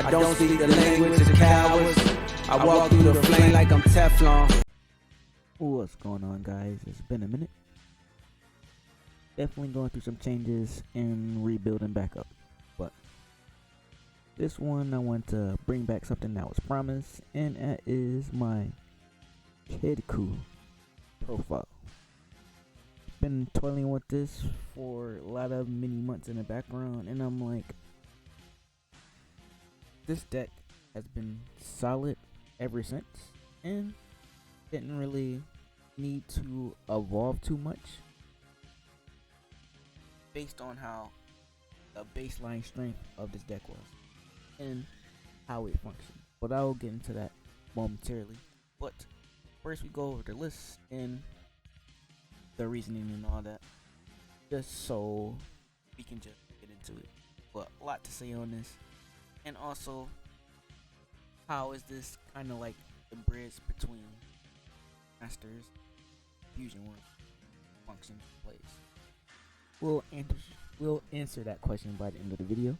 I don't speak the language of cowards. I walk through the flame like I'm Teflon. What's going on, guys? It's been a minute. Definitely going through some changes and rebuilding back up. But this one I want to bring back something that was promised, and that is my Kidku profile. Been toiling with this for a lot of many months in the background, and I'm like, this deck has been solid ever since, and didn't really need to evolve too much based on how the baseline strength of this deck was and how it functioned. But I will get into that momentarily. But first, we go over the list and the reasoning and all that, just so we can just get into it. But a lot to say on this, and also how is this kind of like the bridge between masters, fusion work, functions, plays. We'll answer that question by the end of the video,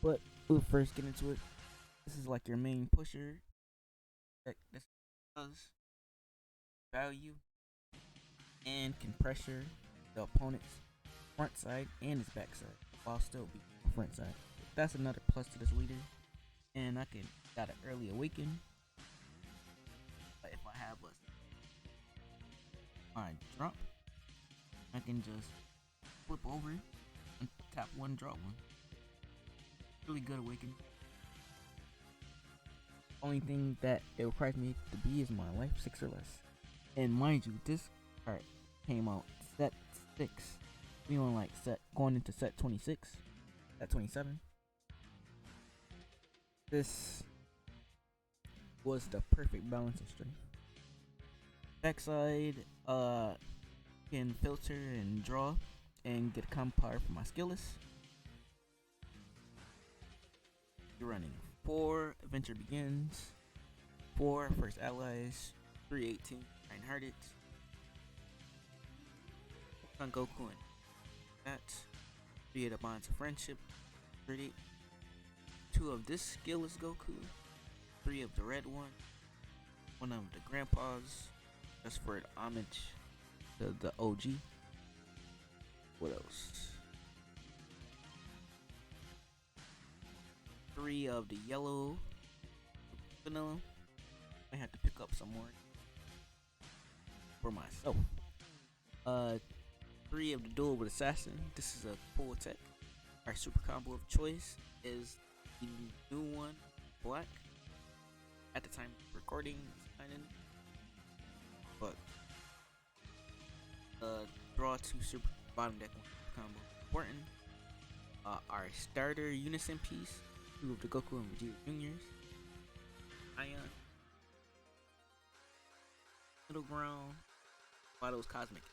but we'll first get into it. This is like your main pusher. This does value and can pressure the opponent's front side and his back side while still being the front side. That's another plus to this leader. And I got an early awaken. But if I have my drop, I can just flip over and tap one, draw one. Really good awaken. Only thing that it requires me to be is my life 6 or less. And mind you, this card came out set 6. We on like going into set 26, set 27. This was the perfect balance of strength. Backside can filter and draw and get combo power for my skill list. You're running 4 Adventure Begins, 4 First Allies, 318 Kind-Hearted, Son Goku and that, 3 of the Bonds of Friendship, 38, 2 of this skillless Goku, 3 of the red one, 1 of the grandpas, just for the homage to the OG. What else? 3 of the yellow vanilla. I have to pick up some more for myself. 3 of the duel with assassin. This is a full attack. Our super combo of choice is the new one, black. At the time of recording, but draw 2 super bottom deck combo important. Our starter unison piece, 2 of the Goku and Vegeta Juniors. Ion. Middle ground. Those cosmic.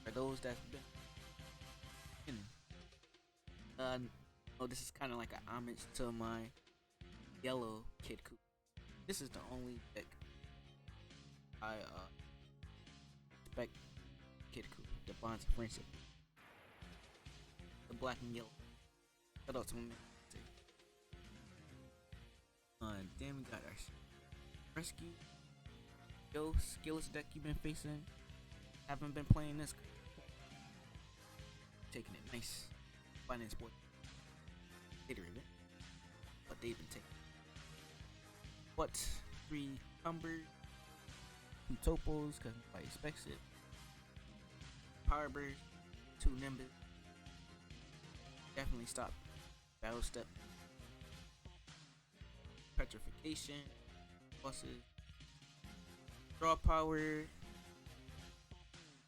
For those that's been oh, this is kind of like an homage to my yellow Kidku. This is the only deck I expect Kidku, the Bonds of Friendship, the black and yellow. Shout out to my man. Then we got our rescue. Yo, skillless deck you've been facing. Haven't been playing this. Taking it nice. Finance board. Later event. But they've been taking. But 3 Cumber, 2 Topos, because nobody expects it. Power Burst, 2 Nimbus. Definitely stop. Battle Step. Petrification. Bosses. Draw power.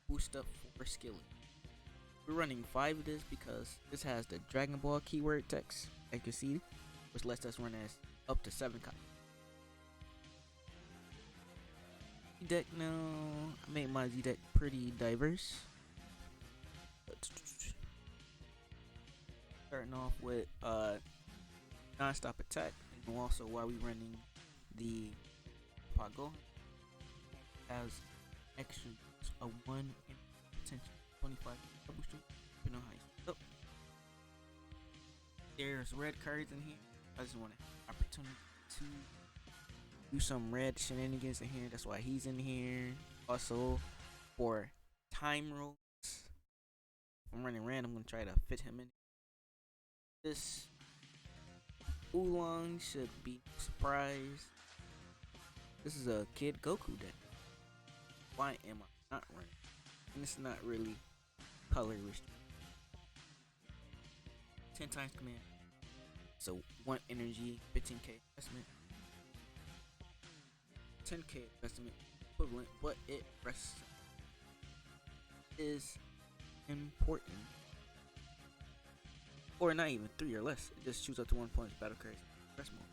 Boost up for skill. We're running 5 of this because this has the Dragon Ball keyword text, as you can see, which lets us run as up to 7 copies. Deck now, I made my Z deck pretty diverse. Starting off with non-stop attack, and also while we running the Pago, has extra a 1 in potential 25 double streak, depending on how you split up. There's red cards in here, I just want an opportunity to do some red shenanigans in here. That's why he's in here. Also, for time rules, if I'm running red, I'm gonna try to fit him in. This Oolong should be no surprise. This is a Kid Goku deck. Why am I not running? And it's not really color restricted. 10 times command. So 1 energy, 15k investment. 10k investment equivalent, but it rests is important. Or not even 3 or less. It just shoots up to 1 point battle cards. Press more.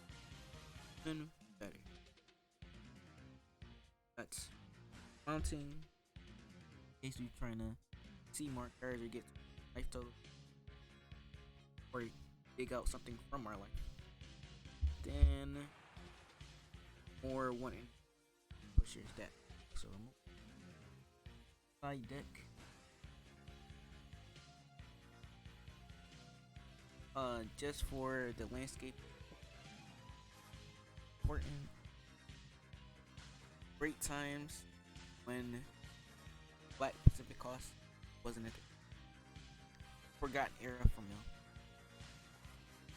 Then better. That's mounting. In case you're trying to see more cards or get life total. Or dig out something from our life. Then more 1 pushers that. So remove. Side deck. Just for the landscape. Important. Great times when Black Pacific Coast wasn't a forgotten era from now.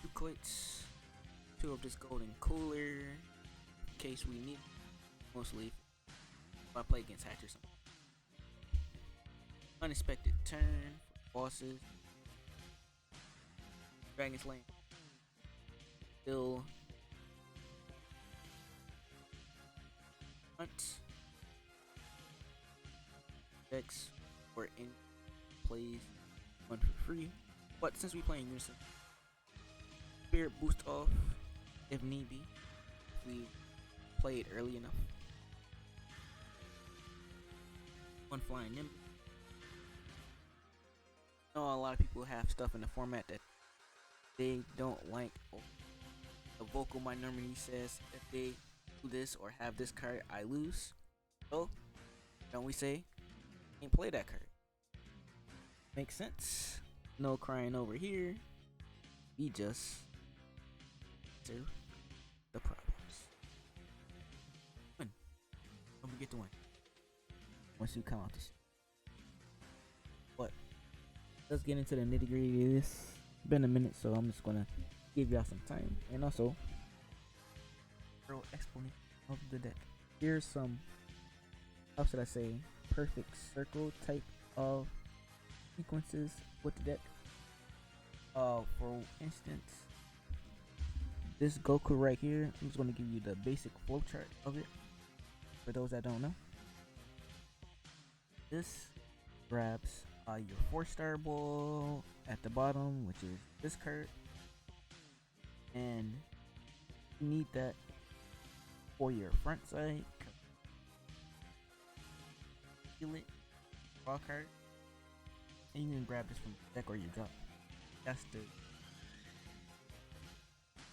2 quits, 2 of this golden cooler, in case we need it. Mostly if I play against Hatch or something. Unexpected turn for bosses. Dragon's Lane. Still hunt decks or in plays 1 for free. But since we playing Unison, Spirit boost off if need be. If we play it early enough. 1 flying Nimbus. I know a lot of people have stuff in the format that they don't like. The vocal minority says if they do this or have this card, I lose. So, don't we say, can't play that card? Makes sense. No crying over here. We just serve the problems. Win. Don't forget to win. Once you come out this. But let's get into the nitty gritty of this. It's been a minute, so I'm just gonna give y'all some time and also thorough explanation of the deck. Here's some, how should I say, perfect circle type of sequences with the deck. For instance, this Goku right here, I'm just gonna give you the basic flowchart of it for those that don't know. This grabs your 4-star ball at the bottom, which is this card, and you need that for your front side. Heal it, draw card, and you can grab this from the deck or you drop. That's the,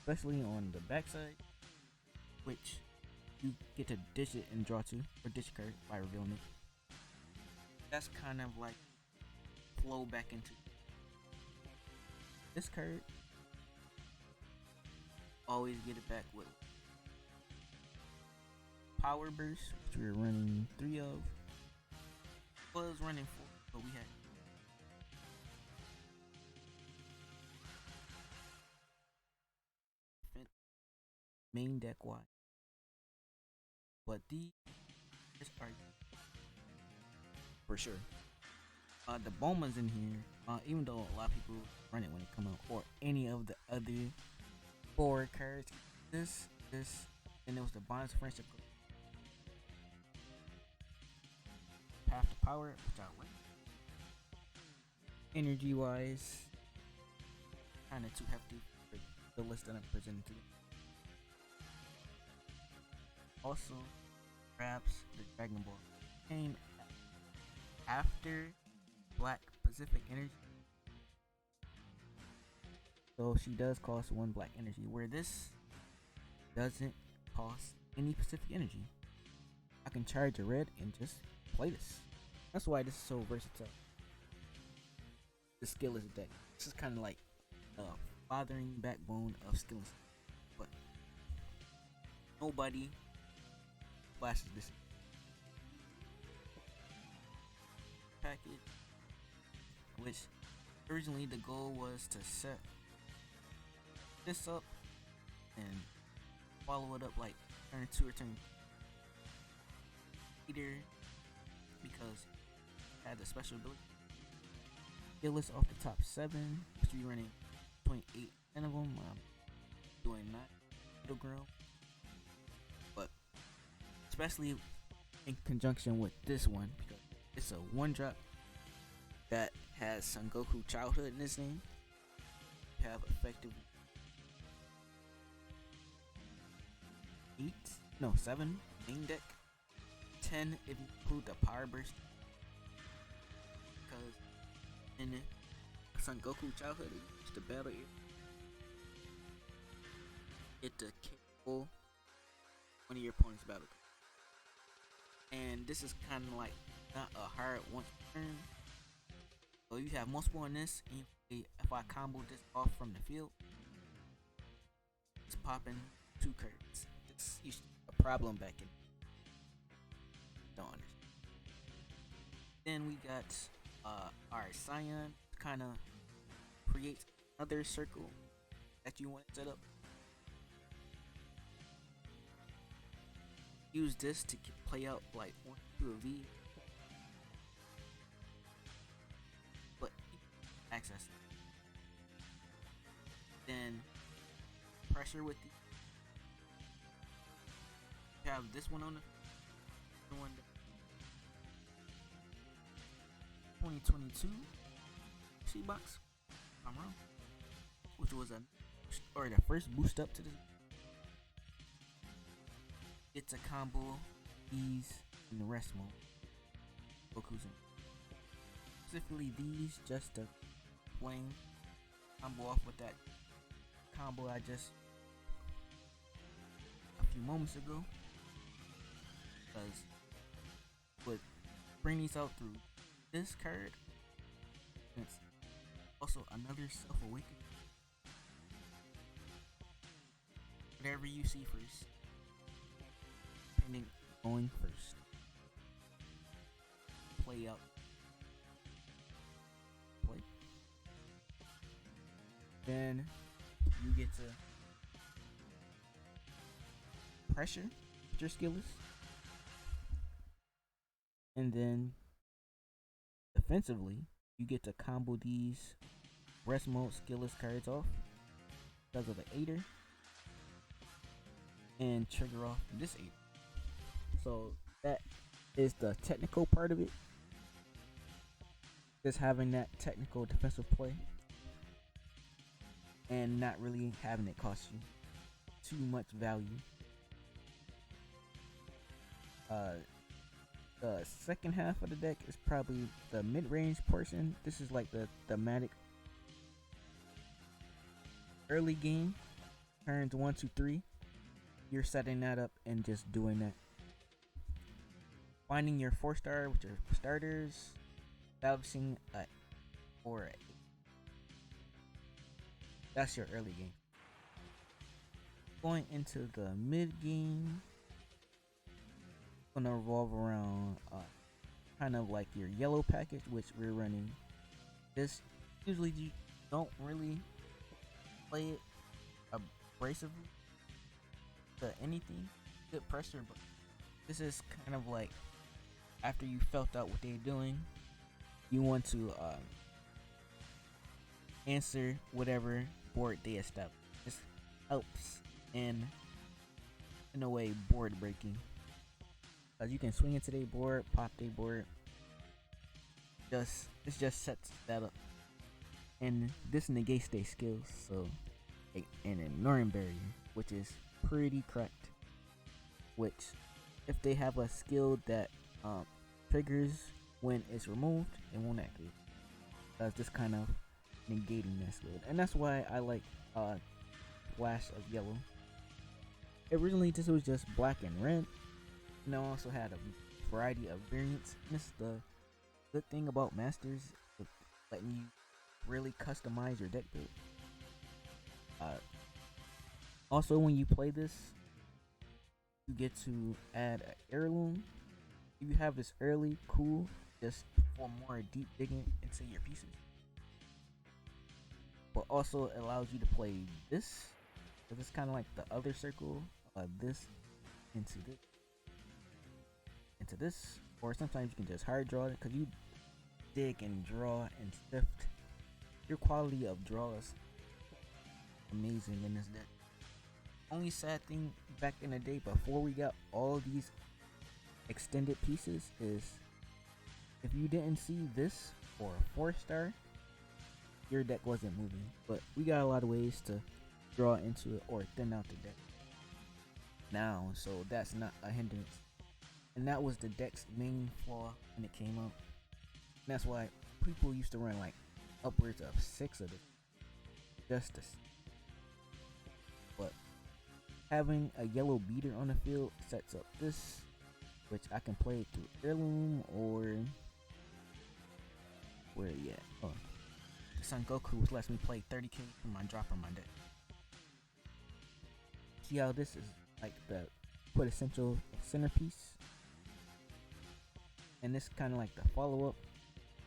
especially on the back side, which you get to dish it and draw to, or dish card by revealing it. That's kind of like flow back into this card. Always get it back with Power Burst, which we're running 3 of. Was running 4, but we had main deck wide. But these are for sure. The Boma's in here, even though a lot of people run it when it come out, or any of the other 4 cards. This, and it was the Bonds of Friendship. Path to Power, which I like. Energy wise, kind of too hefty for the list that I'm presenting to you. Also, grabs the Dragon Ball. Came after Black Pacific Energy, so she does cost 1 black energy, where this doesn't cost any Pacific Energy. I can charge a red and just play this. That's why this is so versatile. The skill is deck. This is kind of like the fathering backbone of skills. nobody flashes this package, which originally the goal was to set this up and follow it up like turn 2 or turn either, because it had the special ability. Skill list off the top 7, which we running 28 of them. I'm doing 9 middle ground, but especially in conjunction with this one because it's a 1-drop that has Son Goku childhood in its name. You have effective 7 main deck, 10 if you include the power burst. Because in Son Goku childhood, it's the battle area. It to kill one of your opponent's battle cards. And this is kind of like not a hard one turn. So you have multiple on this, and if I combo this off from the field, it's popping 2 cards. This used to be a problem back in Dawn. Then we got our Scion, kind of creates another circle that you want to set up. Use this to play out like 1, 2 of these, but access. Then pressure with the. You have this one on the one. 2022 C box. If I'm wrong. Which was the first boost up to this. It's a combo, these, and the rest mode. Goku's in. Specifically these, just to plain combo off with that combo I just a few moments ago. Because would bring these out through this card. It's also another self-awakening. Whatever you see first. Going first. Play out. Play. Then you get to pressure with your skill list. And then defensively, you get to combo these rest mode skillless cards off because of the Aider and trigger off this Aider. So that is the technical part of it. Just having that technical defensive play and not really having it cost you too much value. The second half of the deck is probably the mid-range portion. This is like the thematic early game, turns 1, 2, 3. You're setting that up and just doing that. Finding your 4-star with your starters, establishing a 4. That's your early game. Going into the mid game, gonna revolve around kind of like your yellow package, which we're running. This usually you don't really play it abrasively to anything, good pressure, but this is kind of like after you felt out what they're doing, you want to answer whatever board they establish. This helps in a way board breaking. Cause you can swing into their board, pop their board. It just sets that up, and this negates their skills. So, an ignoring barrier, which is pretty cracked. Which, if they have a skill that triggers when it's removed, it won't activate. Cause this kind of negating that skill, and that's why I like Flash of Yellow. Originally, this was just black and red. And I also had a variety of variants. And this is the good thing about Masters, letting you really customize your deck build. Also, when you play this, you get to add an heirloom. If you have this early, cool, just for more deep digging into your pieces. But also allows you to play this, because it's kind of like the other circle, this into this, or sometimes you can just hard draw it, because you dig and draw and sift. Your quality of draw is amazing in this deck. Only sad thing back in the day before we got all these extended pieces is if you didn't see this for a 4-star, your deck wasn't moving. But we got a lot of ways to draw into it or thin out the deck now, so that's not a hindrance. And that was the deck's main flaw when it came out. And that's why people used to run like upwards of 6 of it just to. But having a yellow beater on the field sets up this, which I can play through heirloom or where yet? Oh, Son Goku, which lets me play 30k from my drop on my deck. See how this is like the quintessential centerpiece, and this kind of like the follow-up.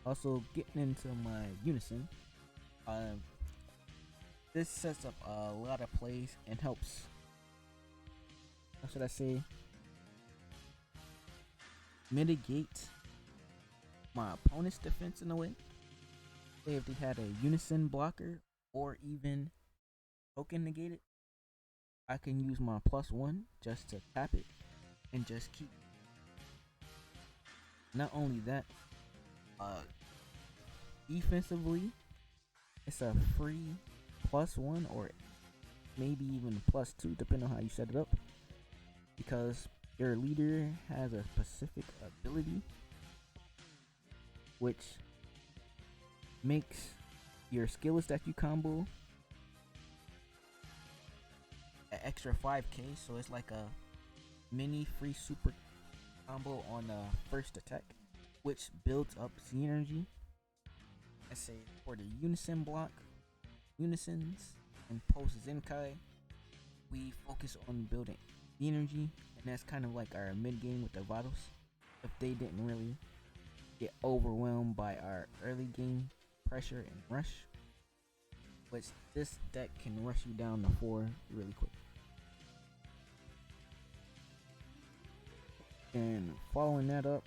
Also getting into my unison, this sets up a lot of plays and helps, how should I say, mitigate my opponent's defense in a way. Say if they had a unison blocker or even token negate it, I can use my +1 just to tap it and just keep. Not only that, defensively, it's a free +1 or maybe even +2 depending on how you set it up, because your leader has a specific ability which makes your skillless that you combo an extra 5k, so it's like a mini free super combo on the first attack, which builds up Z energy. I say for the unison block, unisons and post Zenkai, we focus on building Z energy, and that's kind of like our mid game with the Vados. If they didn't really get overwhelmed by our early game pressure and rush, which this deck can rush you down to 4 really quick. And following that up,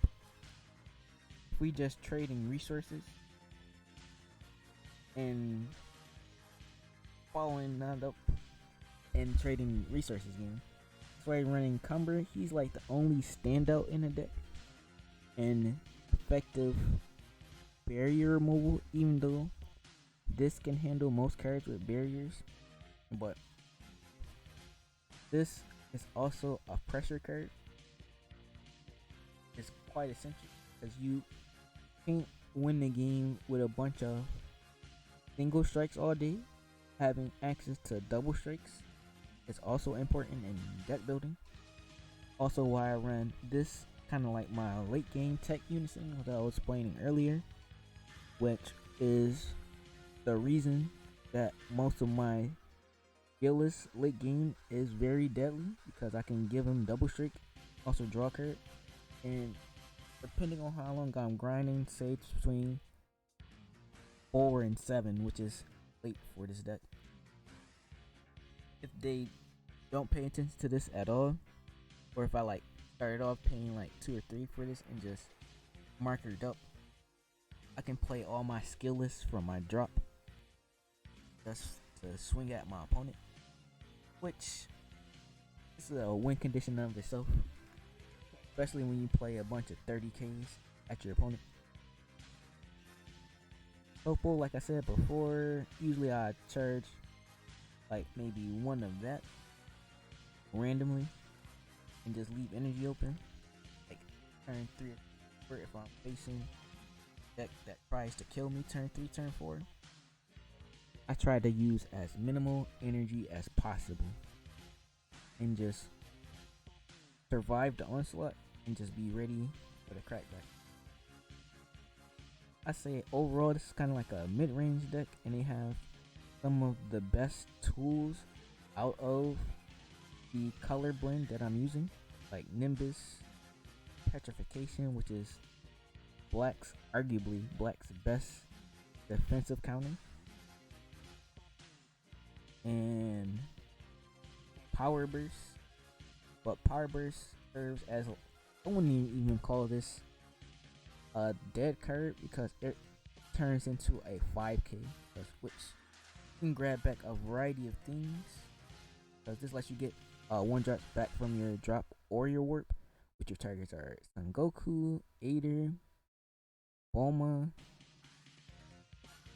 if we just trading resources and following that up and trading resources again, so running Cumber, he's like the only standout in the deck and effective barrier removal, even though this can handle most cards with barriers. But this is also a pressure card. It's quite essential because you can't win the game with a bunch of single strikes all day. Having access to double strikes is also important in deck building. Also, why I run this kind of like my late game tech unison that I was explaining earlier, which is the reason that most of my skillless late game is very deadly, because I can give him double strike, also draw card, and depending on how long I'm grinding, say it's between 4 and 7, which is late for this deck. If they don't pay attention to this at all, or if I like started off paying like 2 or 3 for this and just markered up, I can play all my skillless from my drop just to swing at my opponent, which is a win condition of itself, especially when you play a bunch of 30Ks at your opponent. Opal, like I said before, usually I charge like maybe 1 of that randomly and just leave energy open, like turn 3 or if I'm facing deck that tries to kill me turn 3, turn 4. I try to use as minimal energy as possible and just survive the onslaught and just be ready for the crackback. I say overall this is kind of like a mid-range deck, and they have some of the best tools out of the color blend that I'm using. like Nimbus, Petrification, which is arguably Black's best defensive counter, and Power Burst. But Power Burst serves as I wouldn't even call this a dead card because it turns into a 5k, which you can grab back a variety of things. Because this lets you get one drop back from your drop or your warp, which your targets are Son Goku, Aider, Bulma,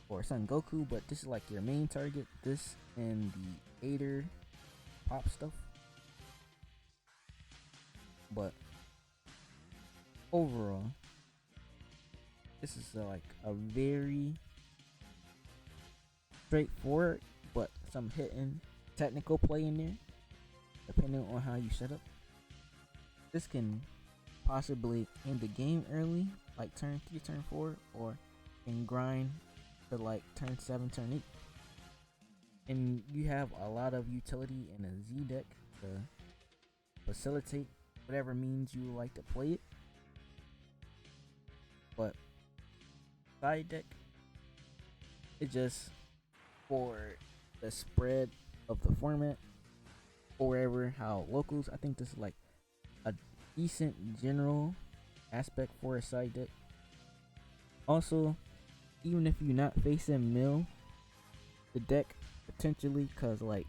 or Son Goku, but this is like your main target. This and the Aider pop stuff. But overall, this is like a very straightforward but some hidden technical play in there, depending on how you set up. This can possibly end the game early, like turn 3, turn 4, or can grind to like turn 7, turn 8. And you have a lot of utility in a Z deck to facilitate whatever means you like to play it. But side deck, it's just for the spread of the format, or wherever how locals. I think this is like a decent general aspect for a side deck. Also, even if you're not facing mill, the deck potentially, cause like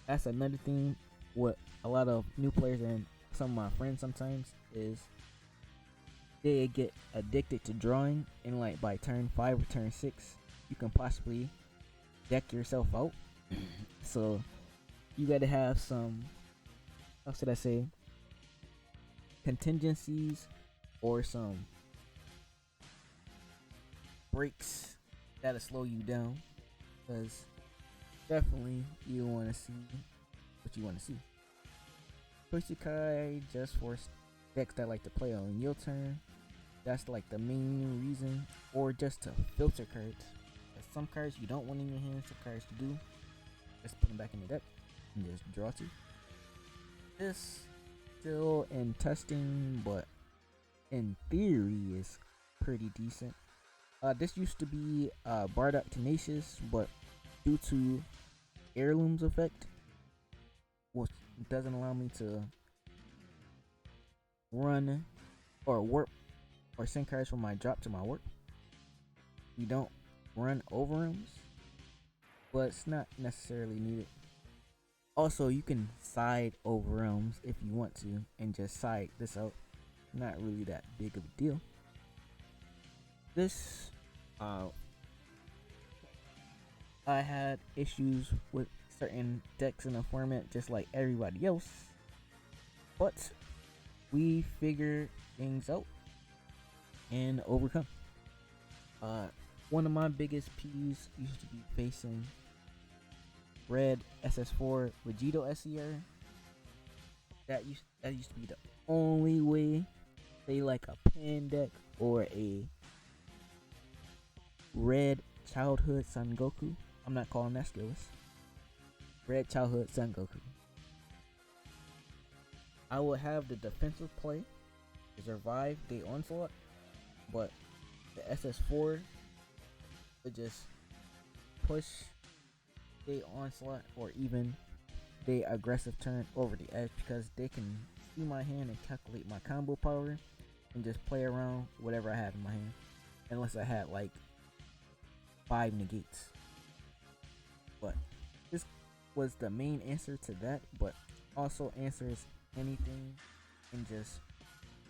that's another thing. What a lot of new players and some of my friends sometimes is they get addicted to drawing, and like by turn 5 or turn 6, you can possibly deck yourself out. So you gotta have some, how should I say, contingencies or some breaks that'll slow you down, because definitely you want to see what you want to see. Toisekai just for decks that like to play on your turn. That's like the main reason, or just to filter cards. Some cards you don't want in your hand, some cards you do. Just put them back in the deck and just draw 2. This still in testing, but in theory is pretty decent. This used to be Bardock Tenacious, but due to Heirlooms effect, which doesn't allow me to run or warp or send cards from my drop to my warp, we don't run overrooms, but it's not necessarily needed. Also, you can side overwhelms if you want to and just side this out. Not really that big of a deal. This I had issues with certain decks in the format just like everybody else, but we figure things out and overcome. One of my biggest peeves used to be facing red SS4 Vegito SER. That used to be the only way, say like a Pan deck or a red childhood Son Goku. I'm not calling that skillless. Red childhood Son Goku. I will have the defensive play to survive the onslaught, but the SS4 would just push the onslaught or even the aggressive turn over the edge, because they can see my hand and calculate my combo power and just play around whatever I have in my hand, unless I had like 5 negates. But this was the main answer to that, but also answers anything and just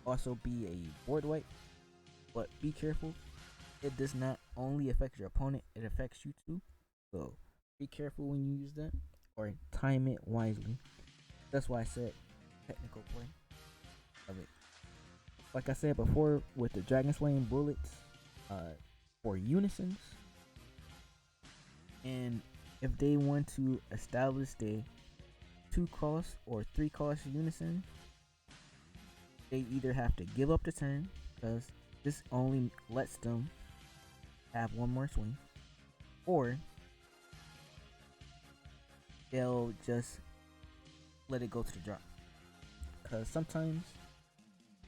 also be a board wipe. But be careful, it does not only affect your opponent, it affects you too. So be careful when you use that, or time it wisely. That's why I said technical play of it. Like I said before, with the Dragon Slaying bullets for unisons, and if they want to establish the 2 cost or 3 cost unison, they either have to give up the turn, because this only lets them have 1 more swing, or they'll just let it go to the drop. because sometimes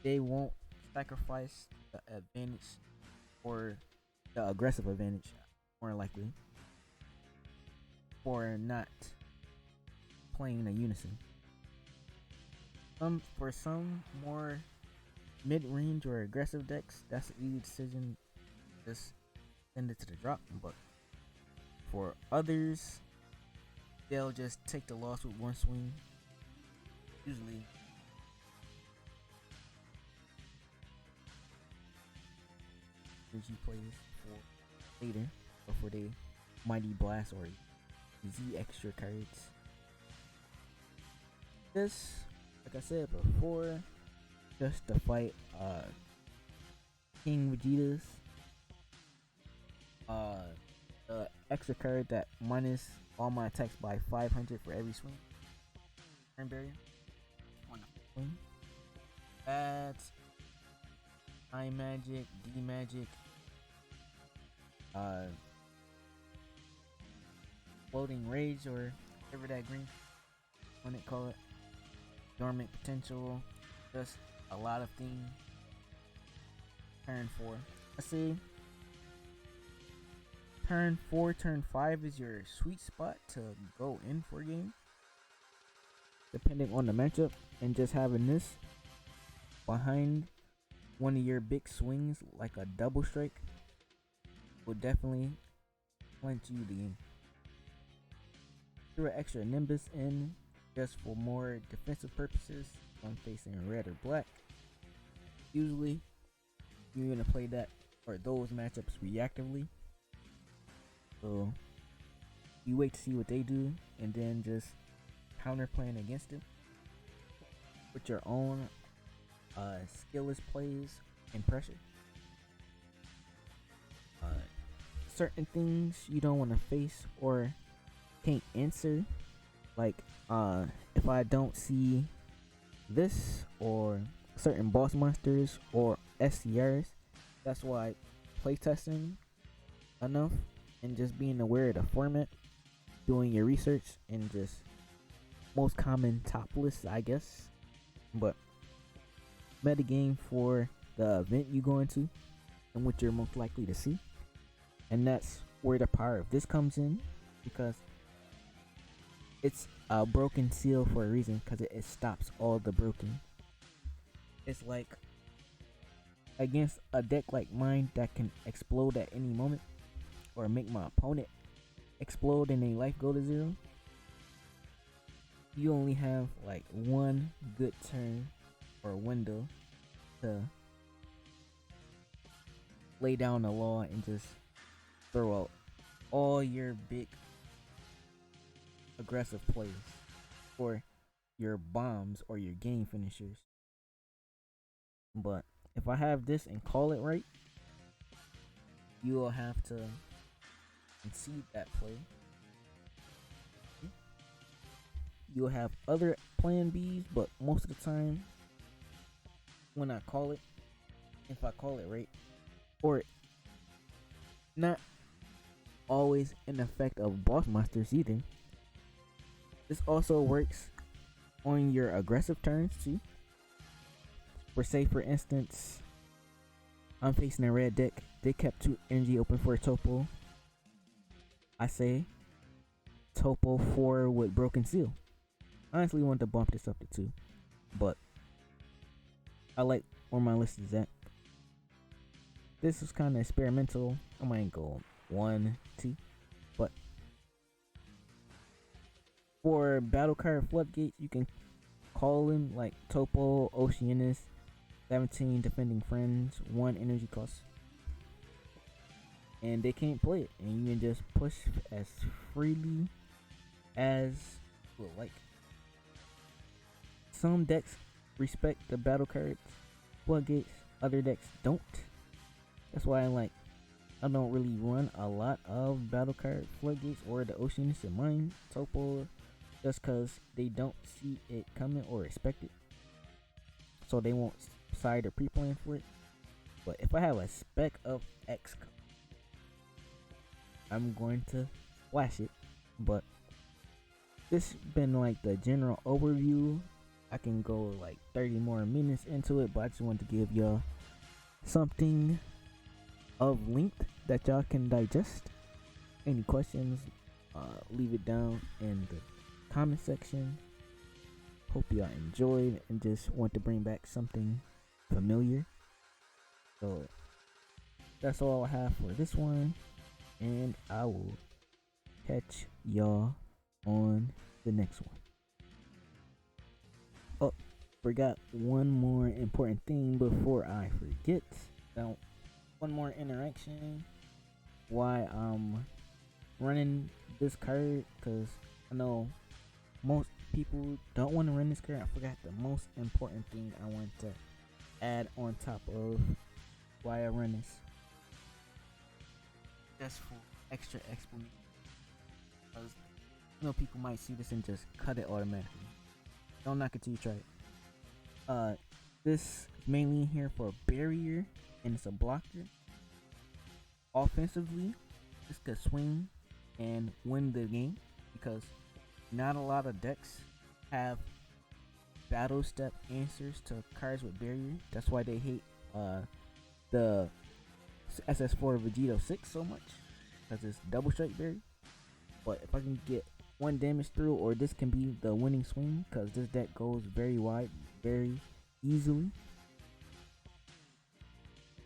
they won't sacrifice the advantage or the aggressive advantage, more likely, for not playing a unison. For some more mid-range or aggressive decks, that's an easy decision. Just send it to the drop. But for others, they'll just take the loss with one swing. Usually, energy plays for later, or for the Mighty Blast or Z extra cards. This, like I said before, just to fight King Vegeta's the extra card that minus all my attacks by 500 for every swing. Turn barrier on the swing. That's I Magic, D Magic, Floating Rage, or whatever that green one it call it. Dormant Potential, just a lot of things. Turn 4. Let's see. Turn 4, turn 5 is your sweet spot to go in for a game, depending on the matchup, and just having this behind one of your big swings, like a double strike, will definitely clinch you the game. Throw an extra Nimbus in just for more defensive purposes when facing red or black. Usually, you're gonna play that or those matchups reactively. So you wait to see what they do and then just counter playing against it with your own skillless plays and pressure. Certain things you don't want to face or can't answer, like if I don't see this or certain boss monsters or SCRs, that's why playtesting enough and just being aware of the format, doing your research, and just most common top lists, I guess. But metagame for the event you go into and what you're most likely to see, and that's where the power of this comes in, because it's a broken seal for a reason, because it stops all the broken. It's like against a deck like mine that can explode at any moment or make my opponent explode and their life go to 0. You only have like one good turn or window to lay down the law and just throw out all your big aggressive plays or your bombs or your game finishers. But if I have this and call it right, you will have to concede that play. You'll have other plan Bs, but most of the time, when I call it, if I call it right, or not always an effect of boss monsters either. This also works on your aggressive turns too. For say, for instance, I'm facing a red deck. They kept 2 energy open for a topo. I say topo 4 with broken seal. I honestly want to bump this up to 2, but I like where my list is at. This is kind of experimental. I might go 1, 2, but for battle card floodgates, you can call them like topo, Oceanus, 17 defending friends, 1 energy cost, and they can't play it, and you can just push as freely as you would like. Some decks respect the battle cards floodgates, other decks don't. That's why I don't really run a lot of battle card floodgates or the Oceanus in mine topo, just cause they don't see it coming or expect it, so they won't side or pre-plan for it. But if I have a spec of X, I'm going to splash it. But this has been like the general overview I can go like 30 more minutes into it, but I just wanted to give y'all something of length that y'all can digest. Any questions, leave it down in the comment section. Hope y'all enjoyed and just want to bring back something familiar. So that's all I have for this one, and I will catch y'all on the next one. Oh, forgot one more important thing before I forget. Now, one more interaction. Why I'm running this card, because I know most people don't want to run this card. I forgot the most important thing I want to add on top of why I run this. Just for extra explanation. Because, you know, people might see this and just cut it automatically. Don't knock it till you try it. This is mainly here for barrier, and it's a blocker. Offensively, this could swing and win the game, because not a lot of decks have battle step answers to cards with barrier. That's why they hate the SS4 Vegito 6 so much, because it's double strike barrier. But if I can get one damage through, or this can be the winning swing, because this deck goes very wide very easily,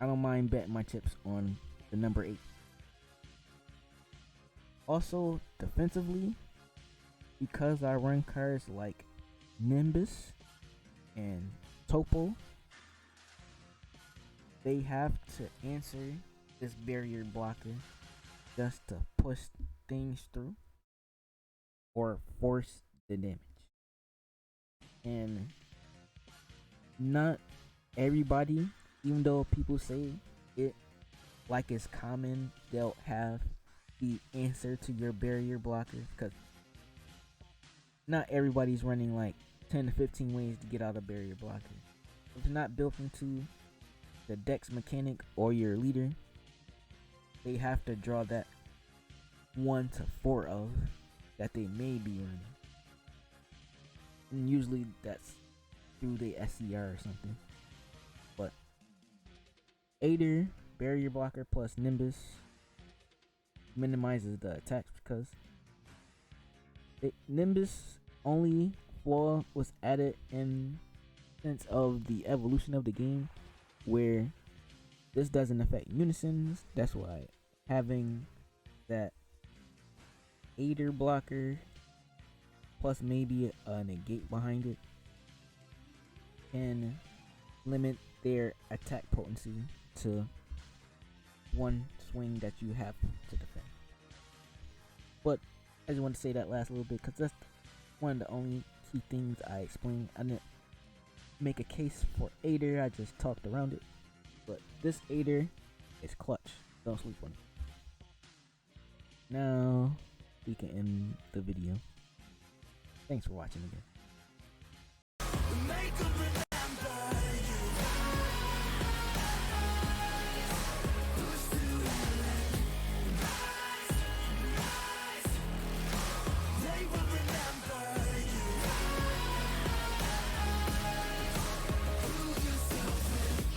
I don't mind betting my chips on the number 8. Also, defensively, because I run cards like Nimbus and Topo, they have to answer this barrier blocker just to push things through or force the damage. And not everybody, even though people say it like it's common, they'll have the answer to your barrier blocker, because not everybody's running like 10 to 15 ways to get out of barrier blocker. If it's not built into the deck's mechanic or your leader, they have to draw that 1 to 4 of that they may be running. And usually that's through the SCR or something. But Aider, barrier blocker plus Nimbus minimizes the attacks, because Nimbus only flaw was added in sense of the evolution of the game, where this doesn't affect unisons. That's why having that Aider blocker plus maybe a negate behind it can limit their attack potency to one swing that you have to defend. But I just want to say that last little bit, because that's one of the only key things I explained. I didn't make a case for Aider, I just talked around it. But this Aider is clutch. Don't sleep on it. Now we can end the video. Thanks for watching again.